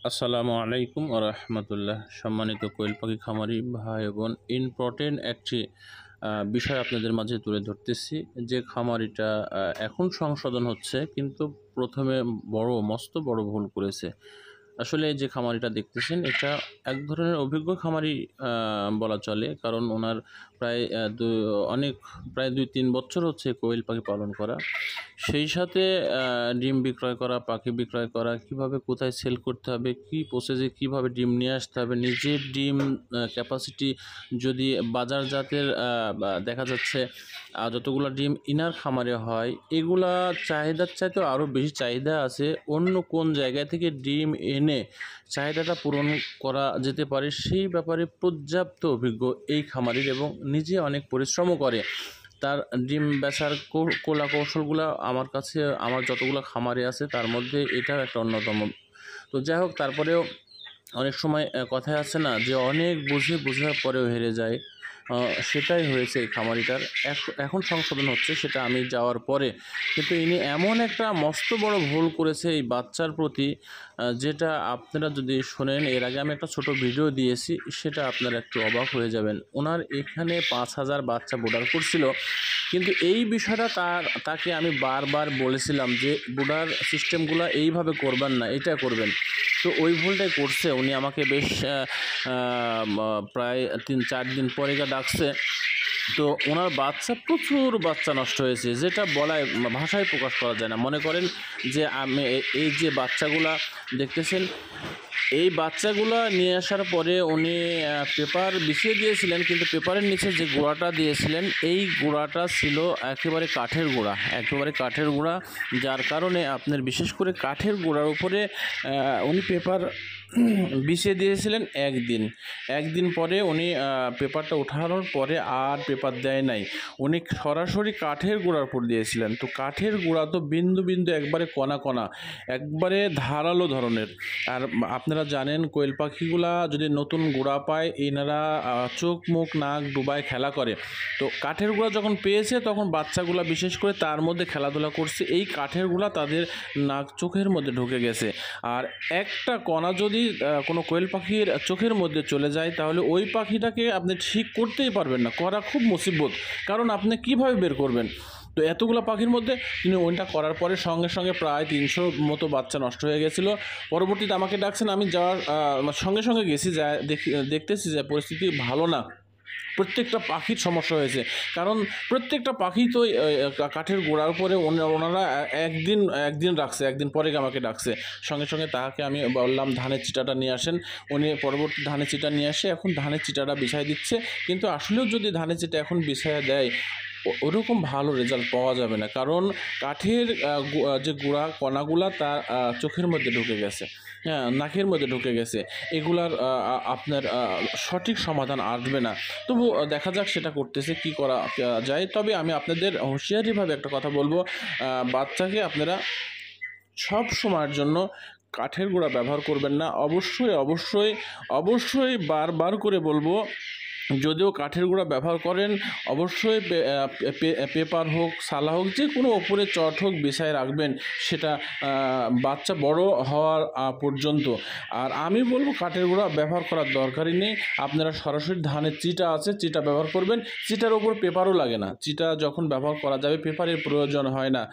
আসসালামু আলাইকুম ওয়া রাহমাতুল্লাহ। সম্মানিত কোয়েল পাখি খামারি ভাই বোন, ইম্পর্টেন্ট একটি বিষয় আপনাদের মাঝে তুলে ধরতেছি। যে খামারিটা এখন সংশোধন হচ্ছে, কিন্তু প্রথমে মস্ত বড় ভুল করেছে। আসলে যে খামারিটা দেখতেছেন, এটা এক ধরনের অভিজ্ঞ খামারি বলা চলে, কারণ ওনার প্রায় প্রায় 2-3 বছর হচ্ছে কোয়েল পাখি পালন করা। সেই সাথে ডিম বিক্রয় করা, পাখি বিক্রয় করা, কিভাবে কোথায় সেল করতে হবে, কি প্রসেসে কিভাবে ডিম নিয়ে আসতে হবে, নিজের ডিম ক্যাপাসিটি যদি বাজারজাতের দেখা যাচ্ছে যতগুলো ডিম ইনার খামারে হয়, এগুলা চাহিদার চাইতেও আরও বেশি চাহিদা আছে। অন্য কোন জায়গা থেকে ডিম এনে চাহিদাটা পূরণ করা যেতে পারে, সেই ব্যাপারে পর্যাপ্ত অভিজ্ঞ এই খামারির, এবং নিজে অনেক পরিশ্রমও করে। তার ডিম বেচার কলা কৌশলগুলো আমার কাছে, আমার যতগুলো খামারে আছে তার মধ্যে এটাও একটা অন্যতম। তো যাই হোক, তারপরেও অনেক সময় কথায় আছে না, যে অনেক বোঝার পরেও হেরে যায়। সেটাই হয়েছে এই খামারিটার। এখন সংশোধন হচ্ছে, সেটা আমি যাওয়ার পরে। কিন্তু ইনি এমন একটা মস্ত বড় ভুল করেছে এই বাচ্চার প্রতি, যেটা আপনারা যদি শোনেন, এর আগে আমি একটা ছোট ভিডিও দিয়েছি, সেটা আপনারা একটু অবাক হয়ে যাবেন। ওনার এখানে 5,000 বাচ্চা বোর্ডার করছিল, কিন্তু এই বিষয়টা তাকে আমি বারবার বলেছিলাম যে বুডার সিস্টেমগুলো এইভাবে করবেন না, এটা করবেন। তো ওই ভুলটাই করছে। উনি আমাকে বেশ প্রায় 3-4 দিন পরে ডাকছে। তো ওনার প্রচুর বাচ্চা নষ্ট হয়েছে, যেটা ভাষায় প্রকাশ করা যায় না। মনে করেন যে আমি এই যে বাচ্চাগুলা দেখতেছেন, এই বাচ্চাগুলা নিয়ে আসার পরে উনি পেপার বিছিয়ে দিয়েছিলেন, কিন্তু পেপারের নিচে যে গুঁড়াটা দিয়েছিলেন, এই গুঁড়াটা ছিল একেবারে কাঠের গুঁড়া, যার কারণে আপনার বিশেষ করে কাঠের গুঁড়ার উপরে উনি পেপার বিছিয়ে দিয়েছিলেন একদিন পরে উনি পেপারটা ওঠানোর পরে আর পেপার দেয় নাই, উনি সরাসরি কাঠের গুঁড়ার উপর দিয়েছিলেন। তো কাঠের গুঁড়া তো বিন্দু বিন্দু একবারে কণা কণা, একবারে ধারালো ধরনের। আর আপনারা জানেন, কোয়েল পাখিগুলা যদি নতুন গুঁড়া পায়, এনারা চোখ মুখ নাক ডুবায় খেলা করে। তো কাঠের গুঁড়া যখন পেয়েছে, তখন বাচ্চাগুলা বিশেষ করে তার মধ্যে খেলাধুলা করছে, এই কাঠের গুঁড়া তাদের নাক চোখের মধ্যে ঢুকে গেছে। আর একটা কণা যদি কোনো কোয়েল পাখির চোখের মধ্যে চলে যায়, তাহলে ওই পাখিটাকে আপনি ঠিক করতেই পারবেন না, করা খুব মুসিবত। কারণ আপনি কিভাবে বের করবেন? তো এতগুলো পাখির মধ্যে তিনি ওইটা করার পরে সঙ্গে সঙ্গে প্রায় 300 মতো বাচ্চা নষ্ট হয়ে গেছিলো। পরবর্তীতে আমাকে ডাকছেন, আমি যাওয়ার সঙ্গে সঙ্গে গেছি, দেখতেছি যে পরিস্থিতি ভালো না। প্রত্যেকটা পাখির সমস্যা হয়েছে, কারণ প্রত্যেকটা পাখি তো কাঠের গোড়ার উপরে ওনারা একদিন রাখছে, একদিন পরে আমাকে ডাকছে। সঙ্গে সঙ্গে তাহাকে আমি বললাম ধানের চিটাটা নিয়ে আসেন। উনি পরবর্তী ধানের চিটা নিয়ে আসে, এখন ধানের চিটাটা বিছাই দিচ্ছে। কিন্তু আসলেও যদি ধানের চিটা এখন বিছাইয়া দেয়, ওরকম ভালো রেজাল্ট পাওয়া যাবে না, কারণ কাঠের যে গুঁড়া কণাগুলা তার চোখের মধ্যে ঢুকে গেছে, হ্যাঁ, নাকের মধ্যে ঢুকে গেছে। এগুলার আপনার সঠিক সমাধান আসবে না। তবু দেখা যাক সেটা করতেছে, কি করা যায়। তবে আমি আপনাদের হুঁশিয়ারিভাবে একটা কথা বলবো, বাচ্চাকে আপনারা সব সময়ের জন্য কাঠের গুঁড়া ব্যবহার করবেন না। অবশ্যই বারবার করে বলবো, যদিও কাঠের গুঁড়া ব্যবহার করেন, অবশ্যই পেপার হোক, সালা হোক, যে কোনো ওপরে চট হোক বিছায় রাখবেন, সেটা বাচ্চা বড় হওয়ার পর্যন্ত। আর আমি বলবো, কাঠের গুঁড়া ব্যবহার করার দরকারই নেই। আপনারা সরাসরি ধানের চিটা আছে, চিটা ব্যবহার করবেন। চিটার ওপর পেপারও লাগে না, চিটা যখন ব্যবহার করা যাবে, পেপারের প্রয়োজন হয় না।